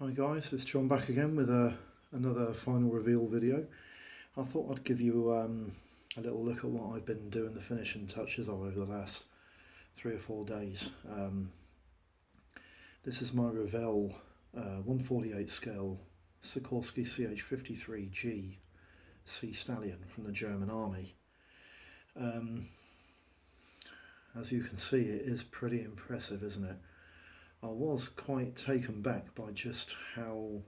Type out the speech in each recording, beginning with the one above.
Hi guys, it's John back again with another final reveal video. I thought I'd give you a little look at what I've been doing the finishing touches of over the last 3 or 4 days. This is my Revell 1/48 scale Sikorsky CH-53G Stallion from the German Army. As you can see, it is pretty impressive, isn't it? I was quite taken back by just how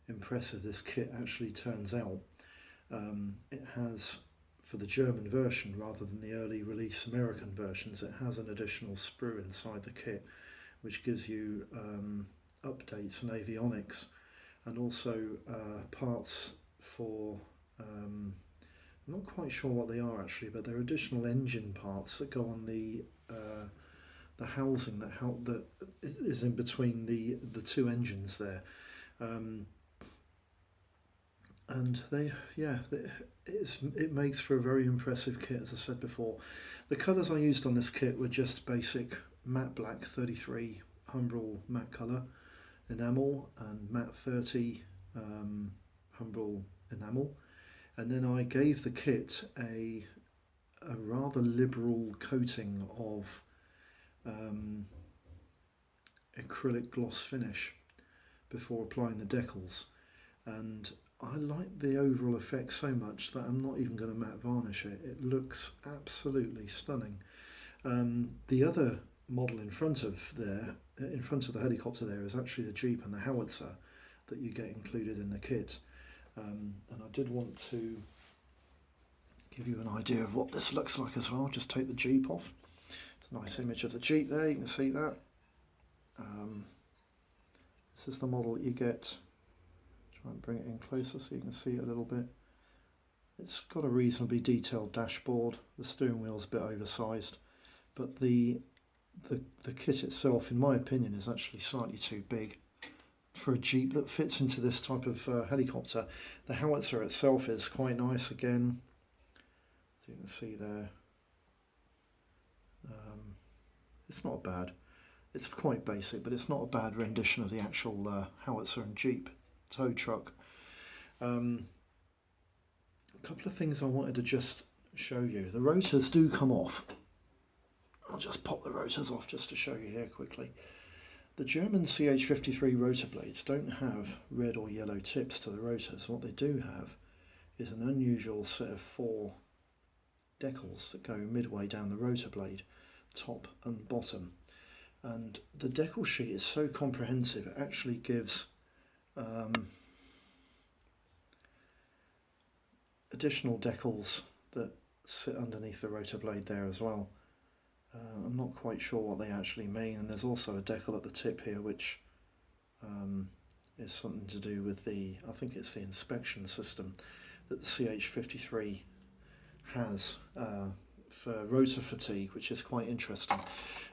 impressive this kit actually turns out. It has, for the German version rather than the early release American versions, it has an additional sprue inside the kit which gives you updates and avionics, and also parts for, I'm not quite sure what they are actually, but they're additional engine parts that go on the housing that is in between the two engines there, and it makes for a very impressive kit. As I said before, the colours I used on this kit were just basic matte black 33 Humbrol matte colour enamel and matte 30 Humbrol enamel, and then I gave the kit a rather liberal coating of acrylic gloss finish before applying the decals, and I like the overall effect so much that I'm not even going to matte varnish it. It looks absolutely stunning. The other model in front of the helicopter there is actually the Jeep and the howitzer that you get included in the kit, and I did want to give you an idea of what this looks like as well. I'll just take the Jeep off. Nice image of the Jeep there, you can see that. This is the model that you get. Try and bring it in closer so you can see it a little bit. It's got a reasonably detailed dashboard. The steering wheel's a bit oversized, but the kit itself, in my opinion, is actually slightly too big for a Jeep that fits into this type of helicopter. The howitzer itself is quite nice again, as you can see there. It's not bad. It's quite basic, but it's not a bad rendition of the actual howitzer and Jeep tow truck. A couple of things I wanted to just show you. The rotors do come off. I'll just pop the rotors off just to show you here quickly. The German CH-53 rotor blades don't have red or yellow tips to the rotors. What they do have is an unusual set of 4 decals that go midway down the rotor blade, top and bottom, and the decal sheet is so comprehensive it actually gives additional decals that sit underneath the rotor blade there as well. I'm not quite sure what they actually mean, and there's also a decal at the tip here which is something to do with I think it's the inspection system that the CH-53 has for rotor fatigue, which is quite interesting.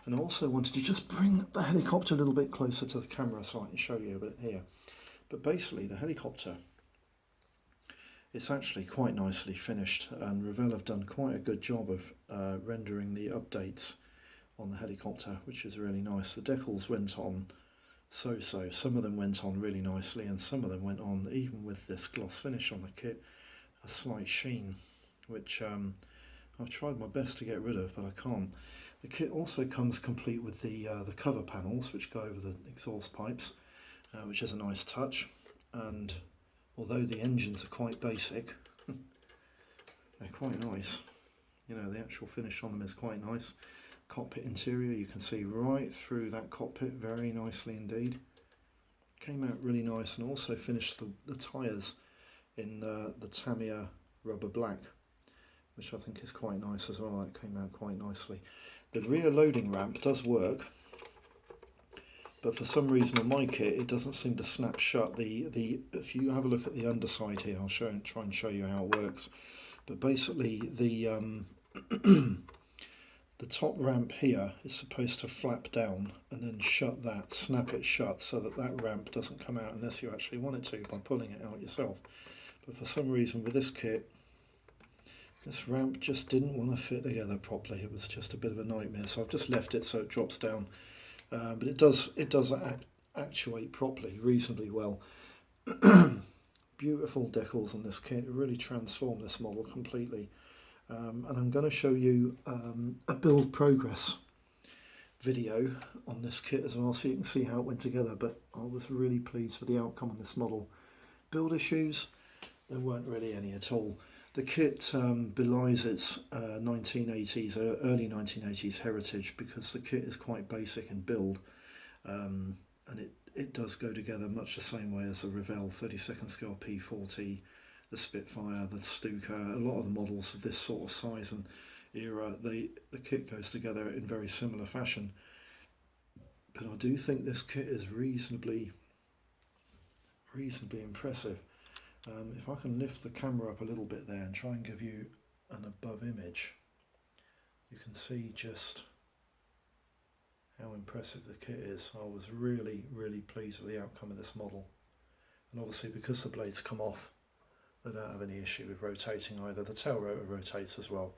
And I also wanted to just bring the helicopter a little bit closer to the camera so I can show you a bit here. But basically the helicopter, it's actually quite nicely finished, and Revell have done quite a good job of rendering the updates on the helicopter, which is really nice. The decals went on so-so. Some of them went on really nicely, and some of them went on, even with this gloss finish on the kit, a slight sheen, which I've tried my best to get rid of, but I can't. The kit also comes complete with the cover panels which go over the exhaust pipes, which is a nice touch. And although the engines are quite basic, they're quite nice. You know, the actual finish on them is quite nice. Cockpit interior, you can see right through that cockpit very nicely indeed. Came out really nice, and also finished the tyres in the Tamiya rubber black, which I think is quite nice as well. That came out quite nicely. The rear loading ramp does work, but for some reason on my kit it doesn't seem to snap shut. If you have a look at the underside here, I'll try and show you how it works. But basically the the top ramp here is supposed to flap down and then snap it shut, so that ramp doesn't come out unless you actually want it to by pulling it out yourself. But for some reason with this kit, this ramp just didn't want to fit together properly. It was just a bit of a nightmare, so I've just left it so it drops down. But it does actuate properly reasonably well. Beautiful decals on this kit, it really transformed this model completely. And I'm going to show you a build progress video on this kit as well, so you can see how it went together. But I was really pleased with the outcome on this model. Build issues, there weren't really any at all. The kit belies its 1980s, early 1980s heritage, because the kit is quite basic in build, and it does go together much the same way as the Revell 32nd scale P40, the Spitfire, the Stuka. A lot of the models of this sort of size and era, the kit goes together in very similar fashion. But I do think this kit is reasonably impressive. If I can lift the camera up a little bit there and try and give you an above image, you can see just how impressive the kit is. I was really pleased with the outcome of this model, and obviously because the blades come off, they don't have any issue with rotating either. The tail rotor rotates as well,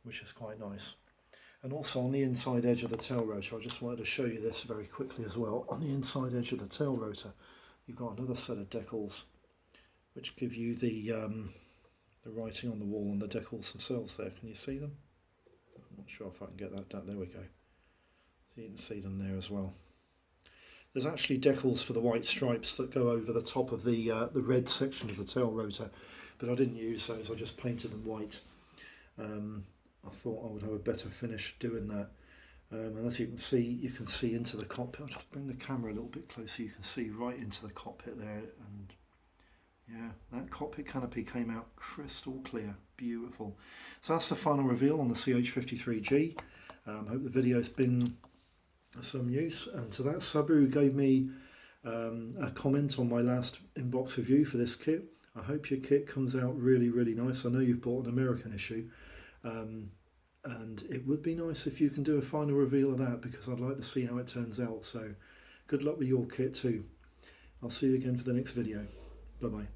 which is quite nice. And also on the inside edge of the tail rotor, I just wanted to show you this very quickly as well. On the inside edge of the tail rotor, you've got another set of decals which give you the writing on the wall and the decals themselves there. Can you see them? I'm not sure if I can get that down. There we go. So you can see them there as well. There's actually decals for the white stripes that go over the top of the red section of the tail rotor, but I didn't use those. I just painted them white. I thought I would have a better finish doing that. And as you can see into the cockpit. I'll just bring the camera a little bit closer. You can see right into the cockpit there, and yeah, that cockpit canopy came out crystal clear, beautiful. So that's the final reveal on the CH53G. Hope the video's been of some use. And to that subber who gave me a comment on my last inbox review for this kit, I hope your kit comes out really nice. I know you've bought an American issue, and it would be nice if you can do a final reveal of that, because I'd like to see how it turns out. So good luck with your kit too. I'll see you again for the next video. Bye bye.